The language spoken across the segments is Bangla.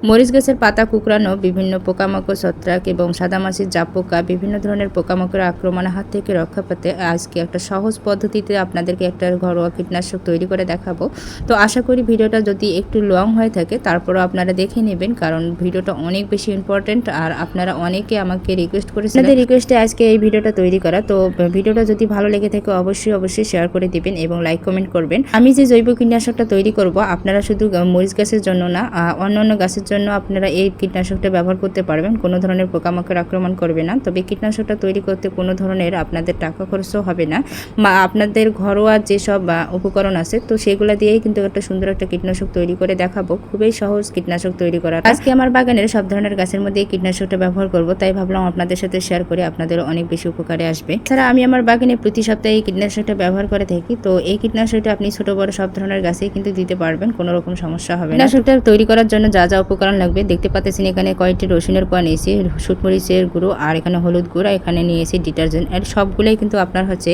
মরিচ গাছের পাতা কুঁকড়ানো, বিভিন্ন পোকামাকড়, ছত্রাক এবং সাদামাছির জাপ পোকা, বিভিন্ন ধরনের পোকামাকড়ের আক্রমণের হাত থেকে রক্ষা পেতে আজকে একটা সহজ পদ্ধতিতে আপনাদেরকে একটা ঘরোয়া কীটনাশক তৈরি করে দেখাবো। তো আশা করি ভিডিওটা যদি একটু লং হয়ে থাকে তারপরও আপনারা দেখে নেবেন, কারণ ভিডিওটা অনেক বেশি ইম্পর্টেন্ট আর আপনারা অনেকে আমাকে রিকোয়েস্ট করেছেন। আপনাদের রিকোয়েস্টে আজকে এই ভিডিওটা তৈরি করা। তো ভিডিওটা যদি ভালো লেগে থাকে অবশ্যই শেয়ার করে দিবেন এবং লাইক কমেন্ট করবেন। আমি যে জৈব কীটনাশকটা তৈরি করব আপনারা শুধু মরিচ গাছের জন্য না, অন্যান্য গাছের জন্য আপনারা এই কীটনাশকটা ব্যবহার করতে পারবেন। কোনো ধরনের পোকামাকড় আক্রমণ করবে না। তবে কীটনাশকটা তৈরি করতে কোনো ধরনের আপনাদের টাকা খরচও হবে না, বা আপনাদের ঘরোয়া যেসব উপকরণ আছে তো সেগুলো দিয়েই কিন্তু একটা সুন্দর একটা কীটনাশক তৈরি করে দেখাবো। খুবই সহজ কীটনাশক তৈরি করা। আজকে আমার বাগানের সব ধরনের গাছের মধ্যে এই কীটনাশকটা ব্যবহার করব, তাই ভাবলাম আপনাদের সাথে শেয়ার করে আপনাদের অনেক বেশি উপকারে আসবে। এছাড়া আমি আমার বাগানে প্রতি সপ্তাহে এই কীটনাশকটা ব্যবহার করে থাকি। তো এই কীটনাশকটা আপনি ছোট বড় সব ধরনের গাছেই কিন্তু দিতে পারবেন, কোনো রকম সমস্যা হবে না। কীটনাশকটা তৈরি করার জন্য যা যা উপকরণ লাগবে দেখতে পাচ্ছেন, এখানে কয়েকটি রসুনের কোয়া নিয়েছি, শুটমরিচের গুঁড়ো, আর এখানে হলুদ গুঁড়ো, এখানে নিয়েছি ডিটারজেন্ট। আর সবগুলোই কিন্তু আপনার হচ্ছে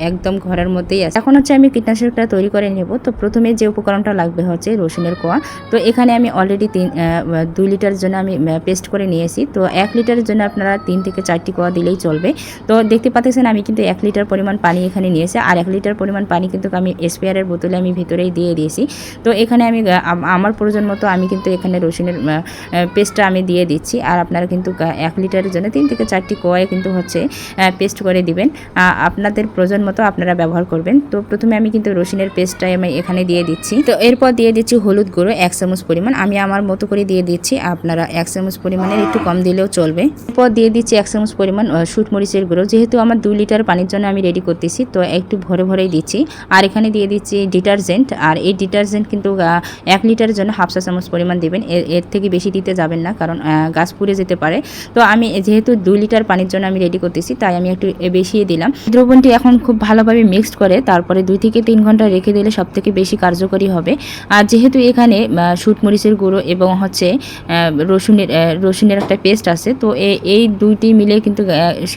একদম ঘরের মধ্যেই আছে। এখন হচ্ছে আমি কীটনাশকটা তৈরি করে নেব। তো প্রথমে যে উপকরণটা লাগবে হচ্ছে রসুনের কোয়া। তো এখানে আমি অলরেডি 2 লিটারের জন্য আমি পেস্ট করে নিয়েছি। তো 1 লিটারের জন্য আপনারা 3 থেকে 4টি কোয়া দিলেই চলবে। তো দেখতে পাচ্ছেন আমি কিন্তু 1 লিটার পরিমাণ পানি এখানে নিয়েছি, আর 1 লিটার পরিমাণ পানি কিন্তু আমি স্প্রেয়ারের বোতলে আমি ভিতরেই দিয়ে দিয়েছি। তো এখানে আমি আমার প্রয়োজন মতো আমি কিন্তু এখানে রসুনের পেস্টটা আমি দিয়ে দিচ্ছি। আর আপনারা কিন্তু 1 লিটারের জন্য 3 থেকে 4টি কোয়া কিন্তু হচ্ছে পেস্ট করে দিবেন। আপনাদের প্রয়োজন মতো আপনারা ব্যবহার করবেন। তো প্রথমে আমি কিন্তু রসুনের পেস্টটা আমি এখানে দিয়ে দিচ্ছি। তো এরপর দিয়ে দিচ্ছি হলুদ গুঁড়ো 1 চামচ পরিমাণ। আমি আমার মতো করে দিয়ে দিচ্ছি, আপনারা 1 চামচ পরিমাণের একটু কম দিলেও চলবে। এরপর দিয়ে দিচ্ছি 1 চামচ পরিমাণ শুটমরিচের গুঁড়ো। যেহেতু আমার 2 লিটার পানির জন্য আমি রেডি করতেছি, তো একটু ভরেই দিচ্ছি। আর এখানে দিয়ে দিচ্ছি ডিটারজেন্ট। আর এই ডিটারজেন্ট কিন্তু 1 লিটারের জন্য 1/2 চামচ পরিমাণ দিবেন, এর থেকে বেশি দিতে যাবেন না, কারণ গাছ পুড়ে যেতে পারে। তো আমি যেহেতু 2 লিটার পানির জন্য আমি রেডি করতেছি, তাই আমি একটু বেশিয়ে দিলাম। দ্রবণটি এখন খুব ভালোভাবে মিক্সড করে তারপরে 2 থেকে 3 ঘন্টা রেখে দিলে সবথেকে বেশি কার্যকরী হবে। আর যেহেতু এখানে শুটমরিচের গুঁড়ো এবং হচ্ছে রসুনের একটা পেস্ট আছে, তো এই দুইটি মিলে কিন্তু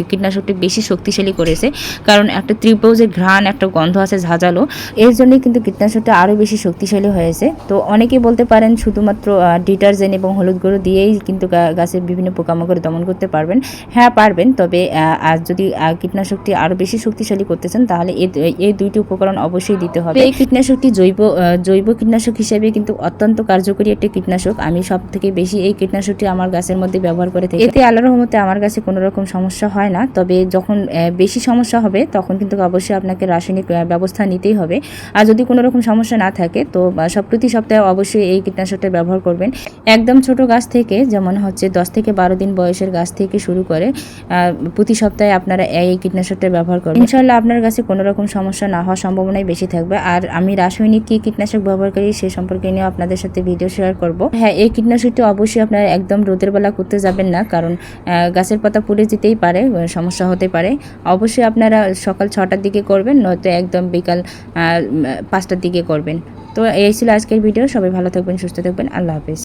কীটনাশকটি বেশি শক্তিশালী করেছে, কারণ একটা তীব্র যে ঘ্রাণ, একটা গন্ধ আছে ঝাঁঝালো, এর জন্যই কিন্তু কীটনাশকটা আরও বেশি শক্তিশালী হয়েছে। তো অনেকেই বলতে পারেন শুধুমাত্র ডিটারজেন্ট এবং হলুদ গুঁড়ো দিয়েই কিন্তু গাছের বিভিন্ন পোকামাকড় দমন করতে পারবেন। হ্যাঁ পারবেন, তবে আর যদি কীটনাশকটি আরও বেশি শক্তিশালী করতে চান তাহলে এই দুইটি উপকরণ অবশ্যই দিতে হবে। এই কীটনাশকটি জৈব কীটনাশক হিসেবে কিন্তু অত্যন্ত কার্যকরী একটি কীটনাশক। আমি সব থেকে বেশি এই কীটনাশকটি আমার গাছের মধ্যে ব্যবহার করে থাকি। এতে আল্লাহর রহমতে আমার গাছে কোনো রকম সমস্যা হয় না। তবে যখন বেশি সমস্যা হবে তখন কিন্তু অবশ্যই আপনাকে রাসায়নিক ব্যবস্থা নিতেই হবে। আর যদি কোনো রকম সমস্যা না থাকে তো প্রতি সপ্তাহে অবশ্যই এই কীটনাশকটা ব্যবহার করবেন। একদম ছোট গাছ থেকে, যেমন হচ্ছে 10 থেকে 12 দিন বয়সের গাছ থেকে শুরু করে প্রতি সপ্তাহে আপনারা এই কীটনাশকটা ব্যবহার করবেন। ইনশাআল্লাহ আপনার গাছে কোনো রকম সমস্যা না হওয়ার সম্ভাবনাই বেশি থাকবে। আর আমি রাসায়নিক কি কীটনাশক ব্যবহার করি সে সম্পর্কে নিয়ে আপনাদের সাথে ভিডিও শেয়ার করব। হ্যাঁ, এই কীটনাশকটি অবশ্যই আপনারা একদম রোদের বেলা করতে যাবেন না, কারণ গাছের পাতা পুড়ে যেতেই পারে, সমস্যা হতে পারে। অবশ্যই আপনারা সকাল 6টার দিকে করবেন, নয়তো একদম বিকাল 5টার দিকে করবেন। তো এই ছিল আজকের ভিডিও। সবাই ভালো থাকবেন, সুস্থ থাকবেন। আল্লাহ হাফেজ।